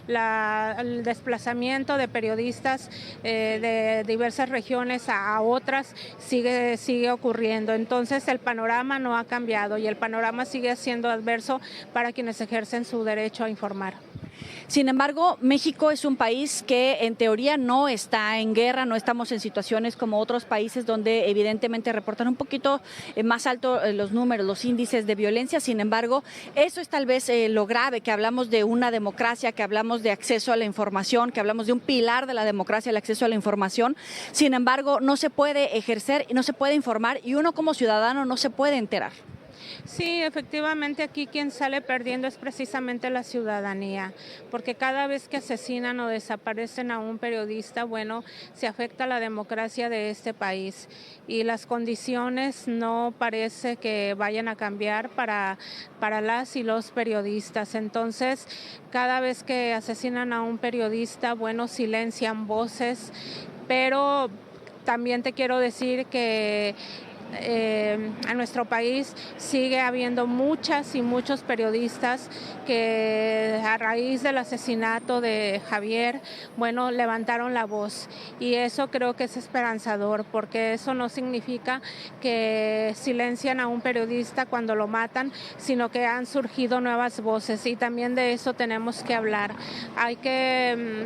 el desplazamiento de periodistas de diversas regiones a otras sigue ocurriendo. Entonces el panorama no ha cambiado y el panorama sigue siendo adverso para quienes ejercen su derecho a informar. Sin embargo, México es un país que en teoría no está en guerra, no estamos en situaciones como otros países donde evidentemente reportan un poquito más alto los números, los índices de violencia. Sin embargo, eso es tal vez lo grave, que hablamos de una democracia, que hablamos de acceso a la información, que hablamos de un pilar de la democracia, el acceso a la información. Sin embargo, no se puede ejercer, no se puede informar y uno como ciudadano no se puede enterar. Sí, efectivamente aquí quien sale perdiendo es precisamente la ciudadanía, porque cada vez que asesinan o desaparecen a un periodista, bueno, se afecta la democracia de este país y las condiciones no parece que vayan a cambiar para las y los periodistas. Entonces, cada vez que asesinan a un periodista, bueno, silencian voces, pero también te quiero decir que en nuestro país sigue habiendo muchas y muchos periodistas que a raíz del asesinato de Javier, bueno, levantaron la voz y eso creo que es esperanzador porque eso no significa que silencian a un periodista cuando lo matan, sino que han surgido nuevas voces y también de eso tenemos que hablar.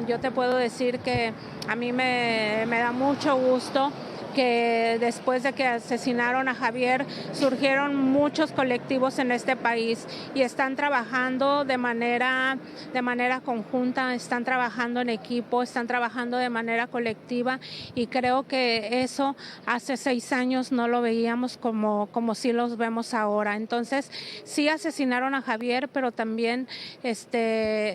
Yo te puedo decir que a mí me da mucho gusto que después de que asesinaron a Javier surgieron muchos colectivos en este país y están trabajando de manera conjunta, están trabajando en equipo, están trabajando de manera colectiva y creo que eso hace 6 años no lo veíamos como sí los vemos ahora. Entonces sí asesinaron a Javier, pero también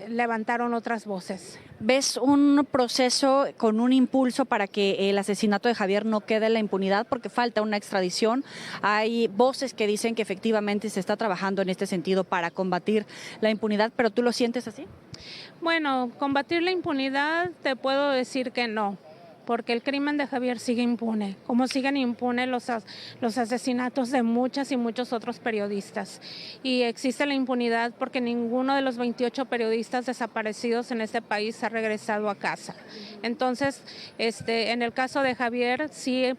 levantaron otras voces. ¿Ves un proceso con un impulso para que el asesinato de Javier no quede en la impunidad? Porque falta una extradición. Hay voces que dicen que efectivamente se está trabajando en este sentido para combatir la impunidad, pero ¿tú lo sientes así? Bueno, combatir la impunidad te puedo decir que no, porque el crimen de Javier sigue impune, como siguen impunes los asesinatos de muchas y muchos otros periodistas. Y existe la impunidad porque ninguno de los 28 periodistas desaparecidos en este país ha regresado a casa. Entonces, en el caso de Javier, sí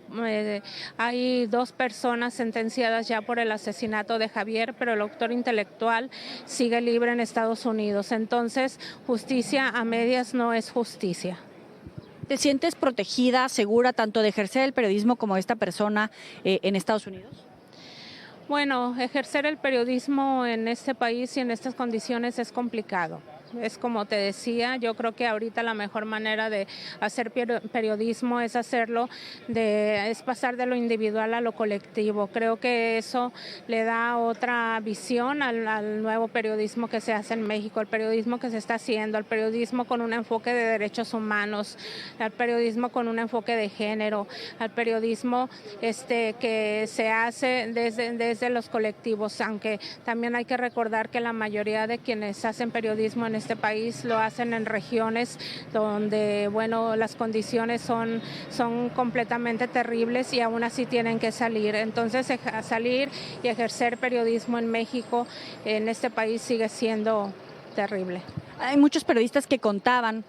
hay 2 personas sentenciadas ya por el asesinato de Javier, pero el autor intelectual sigue libre en Estados Unidos. Entonces, justicia a medias no es justicia. ¿Te sientes protegida, segura, tanto de ejercer el periodismo como esta persona en Estados Unidos? Bueno, ejercer el periodismo en este país y en estas condiciones es complicado. Es como te decía, yo creo que ahorita la mejor manera de hacer periodismo es pasar de lo individual a lo colectivo. Creo que eso le da otra visión al nuevo periodismo que se hace en México, el periodismo que se está haciendo, el periodismo con un enfoque de derechos humanos, al periodismo con un enfoque de género, al periodismo que se hace desde los colectivos, aunque también hay que recordar que la mayoría de quienes hacen periodismo en este país lo hacen en regiones donde, bueno, las condiciones son completamente terribles y aún así tienen que salir. Entonces, salir y ejercer periodismo en México, en este país, sigue siendo terrible. Hay muchos periodistas que contaban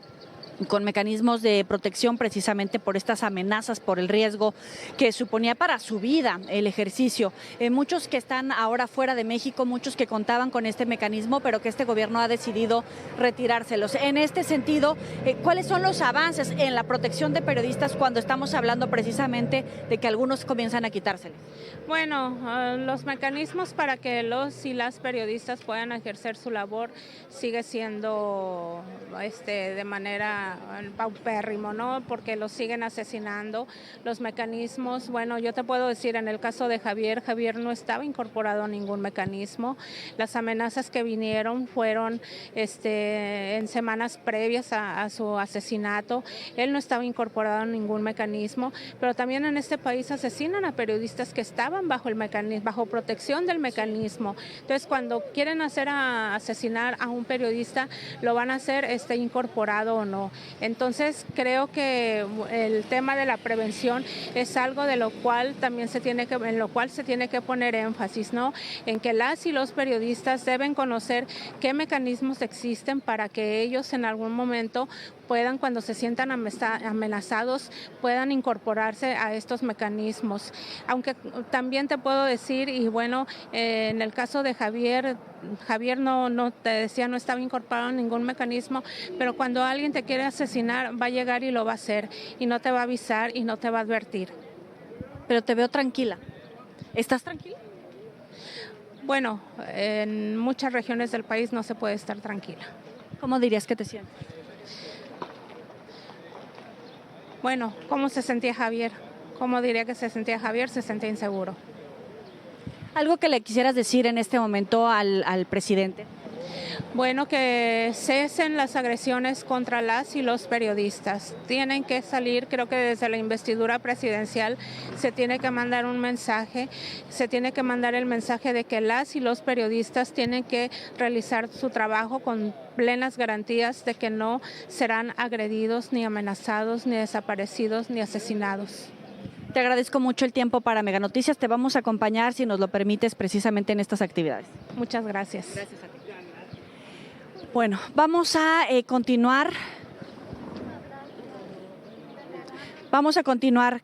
con mecanismos de protección precisamente por estas amenazas, por el riesgo que suponía para su vida el ejercicio. Muchos que están ahora fuera de México, muchos que contaban con este mecanismo, pero que este gobierno ha decidido retirárselos. En este sentido, ¿cuáles son los avances en la protección de periodistas cuando estamos hablando precisamente de que algunos comienzan a quitárselos? Bueno, los mecanismos para que los y las periodistas puedan ejercer su labor sigue siendo de manera paupérrimo, ¿no? Porque los siguen asesinando. Los mecanismos, bueno, yo te puedo decir, en el caso de Javier no estaba incorporado a ningún mecanismo. Las amenazas que vinieron fueron en semanas previas a su asesinato. Él no estaba incorporado a ningún mecanismo, pero también en este país asesinan a periodistas que estaban bajo el mecanismo, bajo protección del mecanismo. Entonces, cuando quieren asesinar a un periodista, lo van a hacer incorporado o no. Entonces creo que el tema de la prevención es algo de lo cual también en lo cual se tiene que poner énfasis, ¿no? En que las y los periodistas deben conocer qué mecanismos existen para que ellos en algún momento puedan, cuando se sientan amenazados, puedan incorporarse a estos mecanismos. Aunque también te puedo decir, y bueno, en el caso de Javier no te decía, no estaba incorporado en ningún mecanismo, pero cuando alguien te quiere asesinar, va a llegar y lo va a hacer, y no te va a avisar y no te va a advertir. Pero te veo tranquila. ¿Estás tranquila? Bueno, en muchas regiones del país no se puede estar tranquila. ¿Cómo dirías que te sientes? Bueno, ¿cómo se sentía Javier? ¿Cómo diría que se sentía Javier? Se sentía inseguro. ¿Algo que le quisieras decir en este momento al presidente? Bueno, que cesen las agresiones contra las y los periodistas. Tienen que salir, creo que desde la investidura presidencial se tiene que mandar un mensaje, se tiene que mandar el mensaje de que las y los periodistas tienen que realizar su trabajo con plenas garantías de que no serán agredidos, ni amenazados, ni desaparecidos, ni asesinados. Te agradezco mucho el tiempo para Mega Noticias. Te vamos a acompañar, si nos lo permites, precisamente en estas actividades. Muchas gracias. Gracias a ti. Bueno, vamos a continuar. Vamos a continuar.